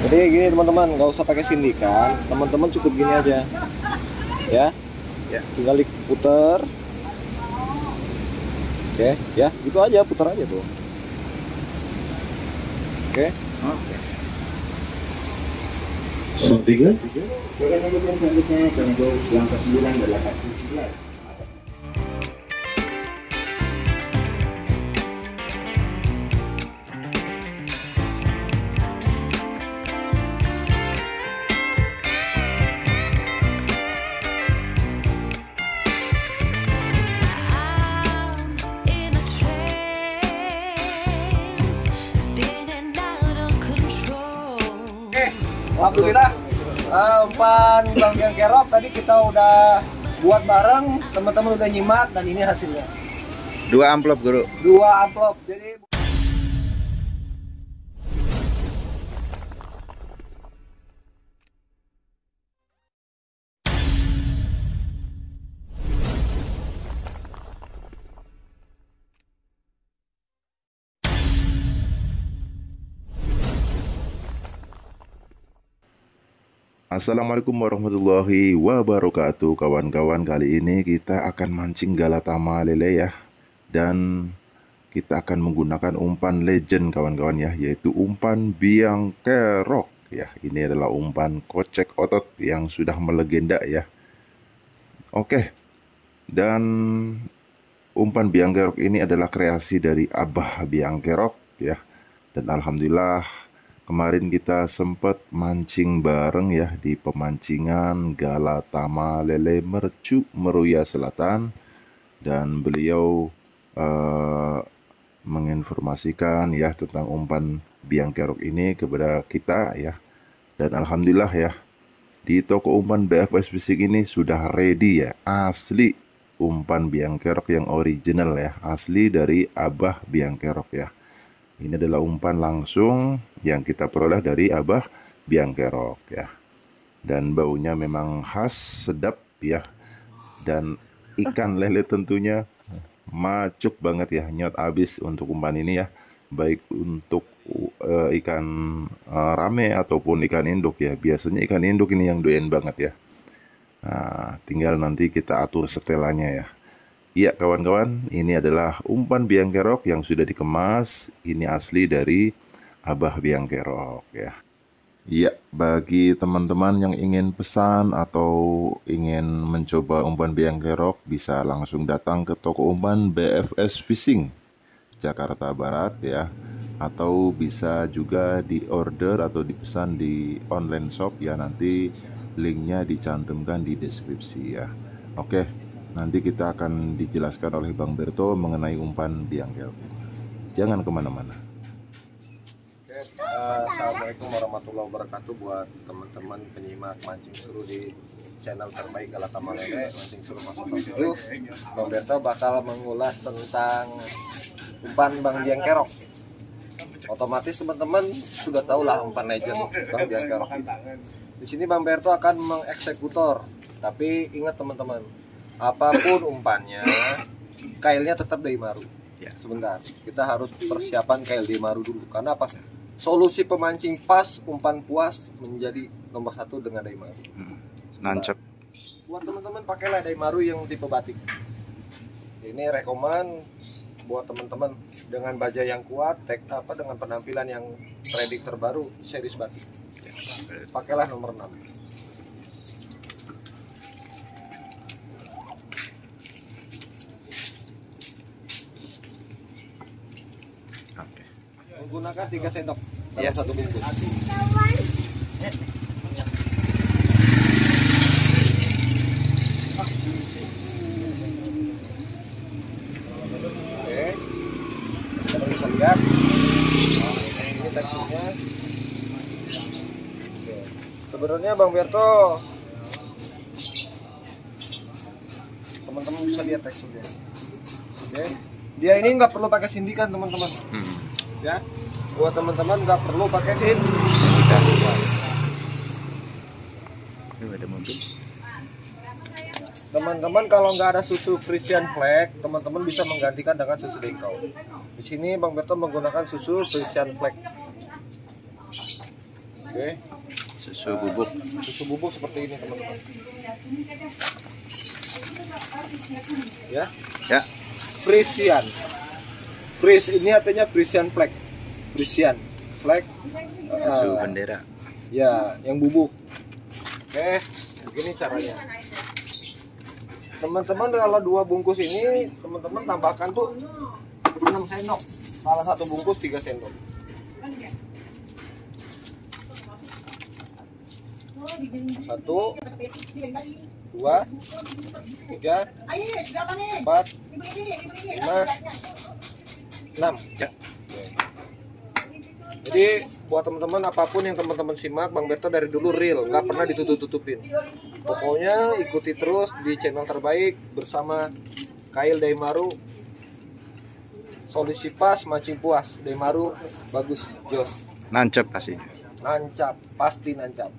Jadi gini teman-teman, nggak usah pakai sindikan, teman-teman cukup gini aja, ya. Ya. Tinggal diputer, oke, ya, itu aja, putar aja tuh, oke. Oke. Tiga. Silakan lanjutkan selanjutnya contoh yang ke-9 adalah kaki 11. Alhamdulillah, umpan Bang Biang Kerok tadi kita udah buat bareng, teman-teman udah nyimak dan ini hasilnya. 2 amplop guru. 2 amplop. Jadi Assalamualaikum warahmatullahi wabarakatuh kawan-kawan. Kali ini kita akan mancing galatama lele ya. Dan kita akan menggunakan umpan legend kawan-kawan ya, yaitu umpan biang kerok ya. Ini adalah umpan kocek otot yang sudah melegenda ya. Oke. Dan umpan biang kerok ini adalah kreasi dari Abah Biang Kerok ya. Dan alhamdulillah kemarin kita sempat mancing bareng ya di pemancingan Galatama Lele Mercu Meruya Selatan, dan beliau menginformasikan ya tentang umpan biang kerok ini kepada kita ya. Dan alhamdulillah ya, di toko umpan BFS Fishing ini sudah ready ya, asli umpan biang kerok yang original ya, asli dari Abah Biang Kerok ya. Ini adalah umpan langsung yang kita peroleh dari Abah Biang Kerok ya. Dan baunya memang khas, sedap ya. Dan ikan lele tentunya macuk banget ya, nyot abis untuk umpan ini ya. Baik untuk ikan rame ataupun ikan induk ya. Biasanya ikan induk ini yang doyan banget ya. Nah, tinggal nanti kita atur setelannya ya. Iya kawan-kawan, ini adalah umpan biang kerok yang sudah dikemas. Ini asli dari Abah Biang Kerok ya. Iya, bagi teman-teman yang ingin pesan atau ingin mencoba umpan biang kerok, bisa langsung datang ke toko umpan BFS Fishing Jakarta Barat ya. Atau bisa juga diorder atau dipesan di online shop ya, nanti linknya dicantumkan di deskripsi ya. Oke. Nanti kita akan dijelaskan oleh Bang Berto mengenai umpan biang kerok ini. Jangan kemana-mana. Assalamualaikum warahmatullahi wabarakatuh buat teman-teman penyimak mancing seru di channel terbaik Galatama Lele, mancing seru masuk 7. Bang Berto bakal mengulas tentang umpan Bang Biang Kerok. Otomatis teman-teman sudah tahu lah umpan legend Bang Biang Kerok. Di sini Bang Berto akan mengeksekutor, tapi ingat teman-teman, apapun umpannya, kailnya tetap Daimaru. Ya. Sebentar, kita harus persiapan kail Daimaru dulu. Karena apa? Solusi pemancing pas, umpan puas menjadi nomor 1 dengan Daimaru. Nancep. Buat teman-teman pakailah Daimaru yang tipe batik. Ini rekomen buat teman-teman dengan baja yang kuat, dengan penampilan yang predik terbaru, series batik. Pakailah nomor 6. Oke. Menggunakan 3 sendok dalam Ya. 1 bungkus. Oke, kita bisa lihat ini teksturnya. Oke. Sebenarnya Bang Berto, teman-teman bisa lihat teksturnya. Oke, dia ini nggak perlu pakai sindikan teman-teman. Ya, buat teman-teman nggak perlu pakai sindikan. Ini ada mobil. Teman-teman kalau nggak ada susu Frisian Flag, teman-teman bisa menggantikan dengan susu Dengkau. Di sini Bang Berto menggunakan susu Frisian Flag. Oke. Susu bubuk. Susu bubuk seperti ini teman-teman. Ya. Ya. Frisian. Fris ini artinya Frisian flag. Frisian flag. Susu bendera. Ya, yang bubuk. Oke, begini caranya. Teman-teman kalau 2 bungkus ini, teman-teman tambahkan tuh 6 sendok. Kalau 1 bungkus 3 sendok. 1, 2, 3, 4, 5, 6. Ya. Jadi buat teman-teman apapun yang teman-teman simak, Bang Berto dari dulu real, nggak pernah ditutup-tutupin. Pokoknya ikuti terus di channel terbaik bersama Kail Daimaru, Solusi Pas, Mancing Puas. Daimaru bagus, jos. Nancep pasti. Nancap, pasti nancap.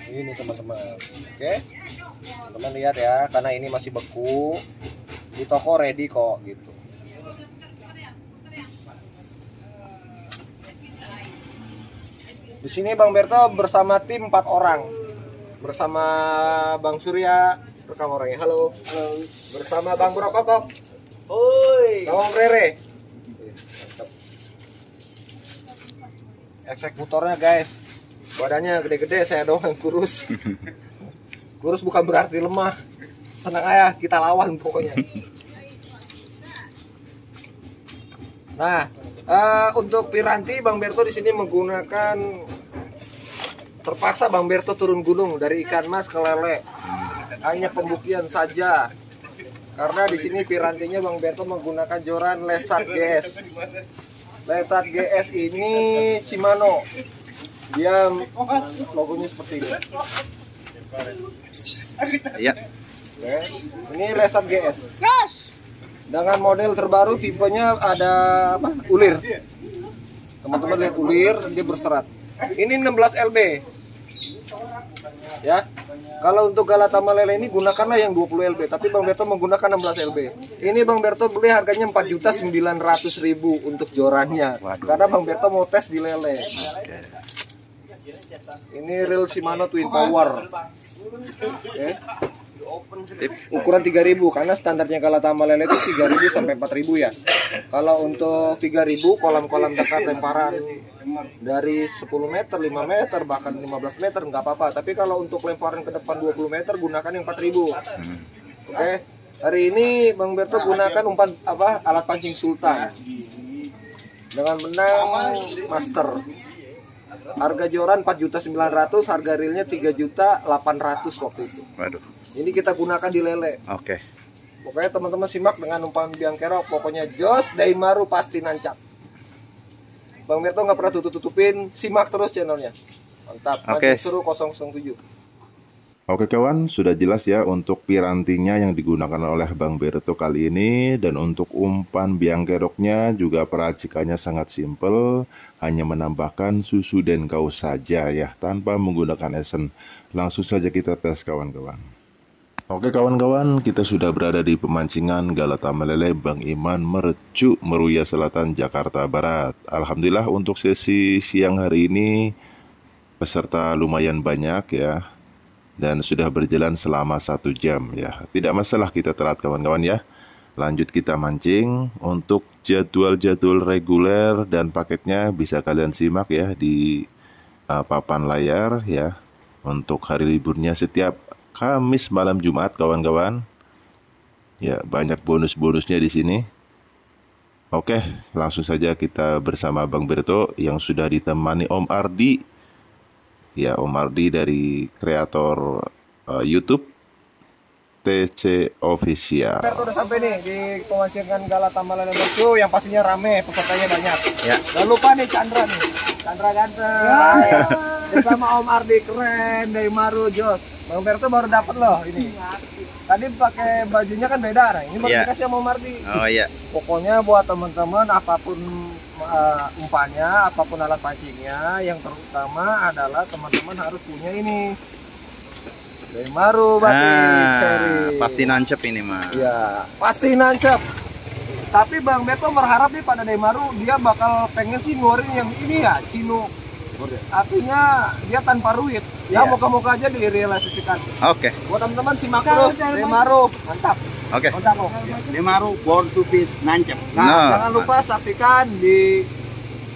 Ini teman-teman. Oke. Teman lihat ya, karena ini masih beku. Di toko ready kok gitu. Di sini Bang Berto bersama tim 4 orang. Bersama Bang Surya, rekam orangnya. Halo. Halo. Bersama Bang Brokokok. Oi. Bang Rere. Mantap. Eksekutornya guys. Badannya gede-gede, saya doang yang kurus. Kurus bukan berarti lemah. Tenang aja, kita lawan pokoknya. Nah, untuk piranti Bang Berto di sini menggunakan, terpaksa Bang Berto turun gunung dari ikan mas ke lele. Hanya pembuktian saja. Karena di sini pirantinya Bang Berto menggunakan joran Lesat GS. Lesat GS ini Shimano. Dia logonya seperti ini. Iya. Oke. Ini Lesat GS. Dengan model terbaru tipenya ada apa? Ulir. Teman-teman lihat ulir, dia berserat. Ini 16 LB. Ya. Kalau untuk Galata Malele ini gunakanlah yang 20 LB, tapi Bang Berto menggunakan 16 LB. Ini Bang Berto beli harganya 4.900.000 untuk jorannya. Karena Bang Berto mau tes di lele. Ini reel Shimano Twin Power. Oke. Ukuran 3000 karena standarnya Galata Malele itu 3000 sampai 4000 ya. Kalau untuk 3000 kolam-kolam dekat lemparan dari 10 meter, 5 meter, bahkan 15 meter nggak apa-apa. Tapi kalau untuk lemparan ke depan 20 meter gunakan yang 4000. Oke. Hari ini Bang Berto gunakan umpan alat pancing Sultan dengan benang master. Harga joran 4.900.000, harga reelnya 3.800.000 waktu itu. Waduh. Ini kita gunakan di lele. Oke. Pokoknya teman-teman simak dengan umpan biang kerok. Pokoknya jos Daimaru pasti nancap. Bang Berto nggak pernah tutup-tutupin. Simak terus channelnya. Mantap. Oke. Mancing Seru 007. Oke kawan, sudah jelas ya untuk pirantinya yang digunakan oleh Bang Berto kali ini. Dan untuk umpan biang keroknya juga peracikannya sangat simpel. Hanya menambahkan susu dan kaus saja ya, tanpa menggunakan esen. Langsung saja kita tes kawan-kawan. Oke kawan-kawan, kita sudah berada di pemancingan Galata Malele Bang Iman Mercu, Meruya Selatan, Jakarta Barat. Alhamdulillah untuk sesi siang hari ini peserta lumayan banyak ya. Dan sudah berjalan selama 1 jam ya. Tidak masalah kita telat kawan-kawan ya. Lanjut kita mancing. Untuk jadwal-jadwal reguler dan paketnya bisa kalian simak ya di papan layar ya. Untuk hari liburnya setiap Kamis malam Jumat kawan-kawan. Ya, banyak bonus-bonusnya di sini. Oke, langsung saja kita bersama Bang Berto yang sudah ditemani Om Ardi. Ya, Om Ardi dari kreator YouTube TC Official. Berto udah sampai nih di pemancingan Galata Malele Mercu yang pastinya rame, pesertanya banyak. Ya. Jangan lupa nih Chandra nih. Chandra ganteng. Ya. Bersama Om Ardi keren, Daimaru jos. Bang Berto baru dapat loh ini. Tadi pakai bajunya kan beda, nah ini baru dikasih sama Om Ardi. Oh iya. Pokoknya buat teman-teman apapun umpannya, apapun alat pancingnya, yang terutama adalah teman-teman harus punya ini. Daimaru batik seri. Pasti nancep ini mah. Ya, pasti nancep. Tapi Bang Beto berharap nih pada Daimaru dia bakal pengen sih ngeluarin yang ini ya, Cino. Artinya dia tanpa ruit. Ya moga-moga aja direalisasikan. Oke. Buat teman-teman simak terus Daimaru, mantap. Oke. Mantap kok. Demaru born to fish nancep. Nah, jangan lupa saksikan di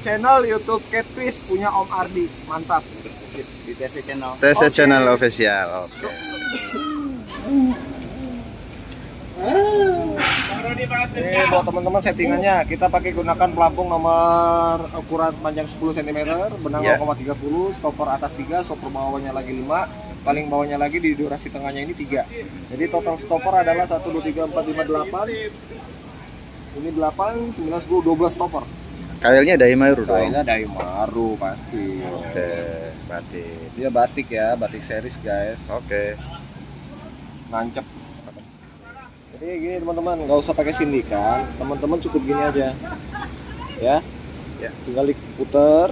channel YouTube Catfish punya Om Ardi. Mantap. Di TC channel. TC Oke. Channel official. Oke. Ini buat teman-teman settingannya, kita pakai gunakan pelampung nomor ukuran panjang 10 cm, benang Ya. 0,30, stopper atas 3, stopper bawahnya lagi 5, paling bawahnya lagi di durasi tengahnya ini 3. Jadi total stopper adalah 1, 2, 3, 4, 5, 8. Ini 8, 9, 10, 12 stopper. Kailnya Daimaru dong. Kainnya Daimaru pasti. Oke, batik. Dia batik ya, batik series guys. Oke. Nancep. Jadi gini teman-teman, nggak usah pakai sindikan, teman-teman cukup gini aja, ya. Ya. Tinggal diputer.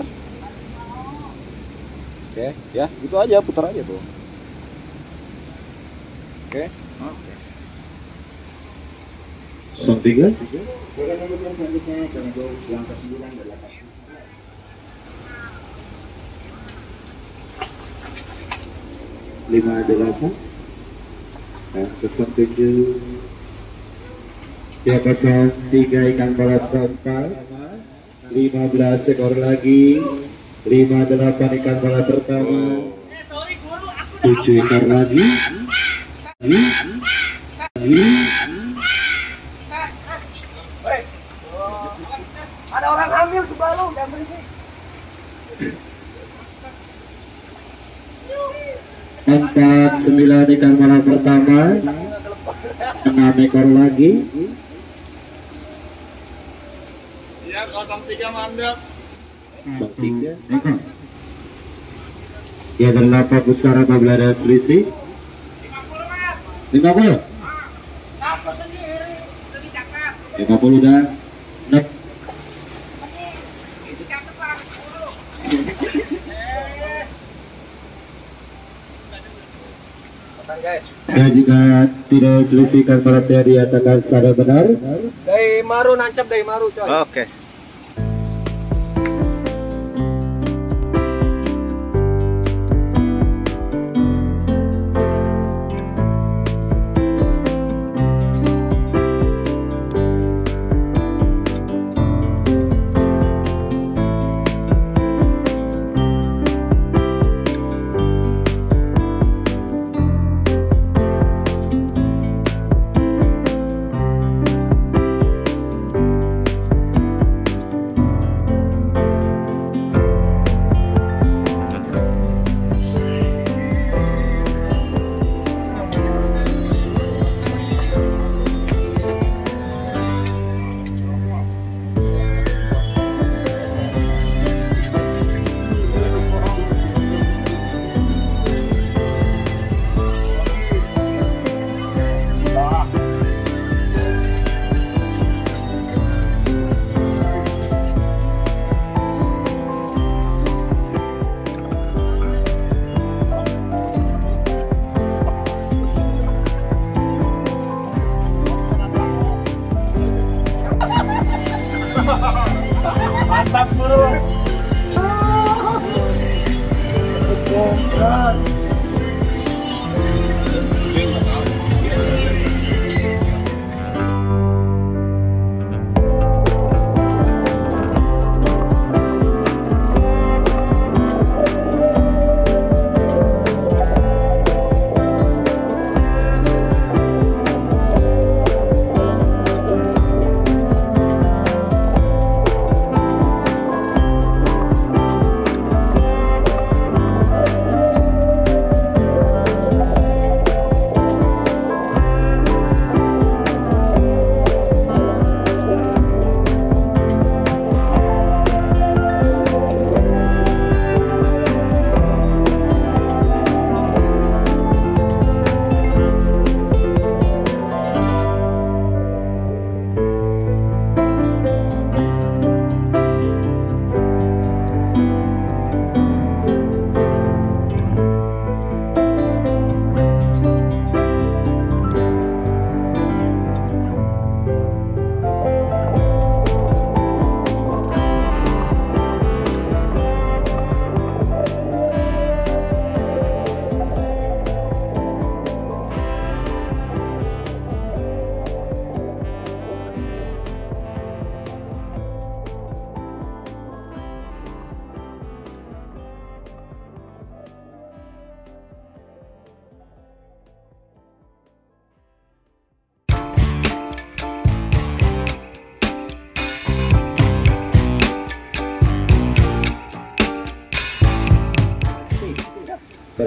Oke, ya, gitu aja, putar aja tuh. Oke. Oke. Son 3. Silakan kemudian selanjutnya jangan jauh langkah 9 dan 8. 5-8. Nah, pesan 7. Ya, pasang 3 ikan balat total. 15 ekor lagi. 58 ikan balat pertama. 7 ekor lagi. Ada orang hamil sebelah lu, jangan berisik. 9 ikan balat pertama. 6 ekor lagi. Ya, 03 mandap. 3 ekor. Ya, berapa besar apabila ada selisih? 50. 50 dan 6. Guys, Dan jika tidak selisihkan balatnya dinyatakan sadar benar. Daimaru nancep Daimaru coy. Oke.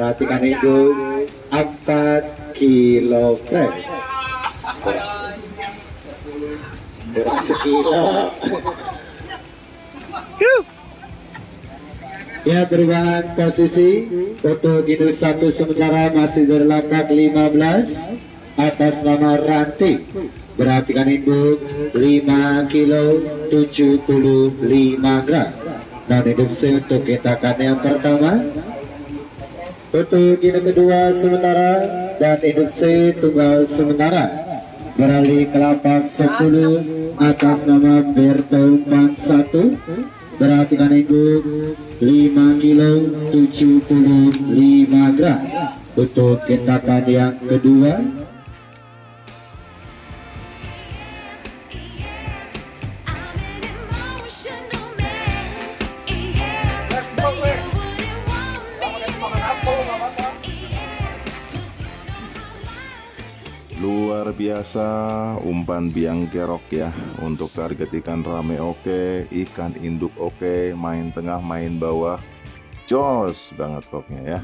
perhatikan itu 4 kilogram. Kurang sekilo. Ya, perubahan posisi untuk induk 1 sementara masih berlapak 15 atas nama Ranti. Perhatikan induk 5 kilo 75 gram. Dan induk C untuk kitakan yang pertama. Untuk induk kedua sementara dan induk C tunggal sementara beralih ke lapak 10 atas nama Berto 41. Perhatikan induk 5 kilo 75 gram. Untuk kitakan yang kedua. Luar biasa umpan biang kerok ya. Untuk target ikan rame oke, ikan induk oke, main tengah main bawah jos banget pokoknya ya.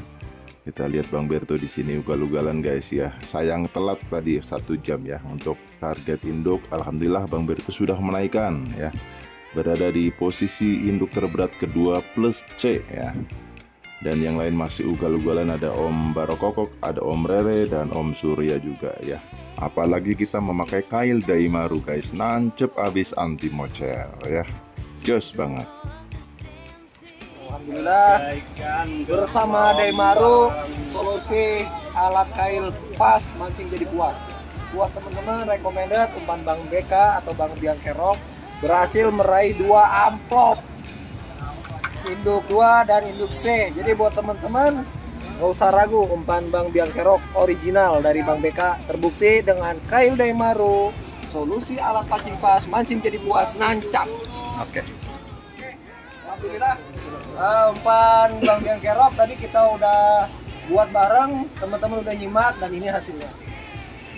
Kita lihat Bang Berto di sini ugal-ugalan guys ya. Sayang telat tadi 1 jam ya untuk target induk. Alhamdulillah Bang Berto sudah menaikkan ya. Berada di posisi induk terberat kedua plus C ya. Dan yang lain masih ugal-ugalan, ada Om Barokokok, ada Om Rere, dan Om Surya juga ya. Apalagi kita memakai kail Daimaru guys, nancep abis anti mocel ya. Jos banget. Alhamdulillah bersama Daimaru solusi alat kail pas mancing jadi puas. Buat teman-teman recommended umpan Bang BK atau Bang Biang Kerok berhasil meraih 2 amplop. Induk 2 dan induk C. Jadi buat teman-teman gak usah ragu, umpan Bang Biang Kerok original dari Bang BK terbukti dengan kail Daimaru, solusi alat pancing pas, mancing jadi puas, nancap. Oke. Alhamdulillah umpan Bang Biang Kerok tadi kita udah buat bareng, teman-teman udah nyimak dan ini hasilnya.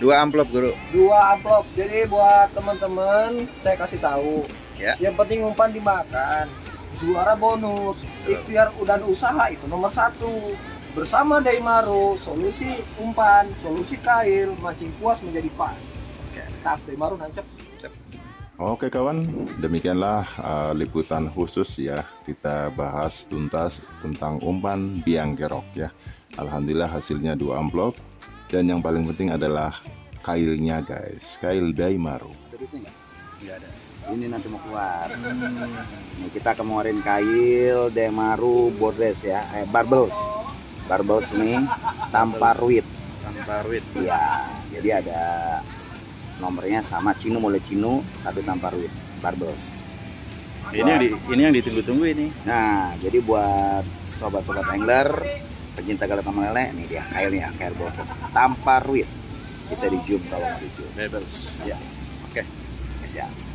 2 amplop guru. 2 amplop. Jadi buat teman-teman saya kasih tahu Ya. yang penting umpan dimakan, juara bonus, ikhtiar dan usaha itu nomor 1. Bersama Daimaru, solusi umpan, solusi kail, mancing puas menjadi pas. Tap Daimaru nancep. Oke kawan, demikianlah liputan khusus ya. Kita bahas tuntas tentang umpan biang kerok ya. Alhamdulillah hasilnya 2 amplop. Dan yang paling penting adalah kailnya guys, kail Daimaru. Tidak ada. Ini nanti mau keluar. Ini kita kemarin kail Daimaru Borders ya, barbels ini tanpa ruit. Tanpa ruit. Iya, jadi ada nomornya sama Cino mulai Cino tapi tanpa ruit, barbels. Ini yang ditunggu-tunggu ini. Nah, jadi buat sobat-sobat angler, pecinta galat sama lele, nih dia kailnya, kail Borders tanpa ruit. Bisa di zoom kalau mau di zoom. Bebels. Ya. Oke. Siap.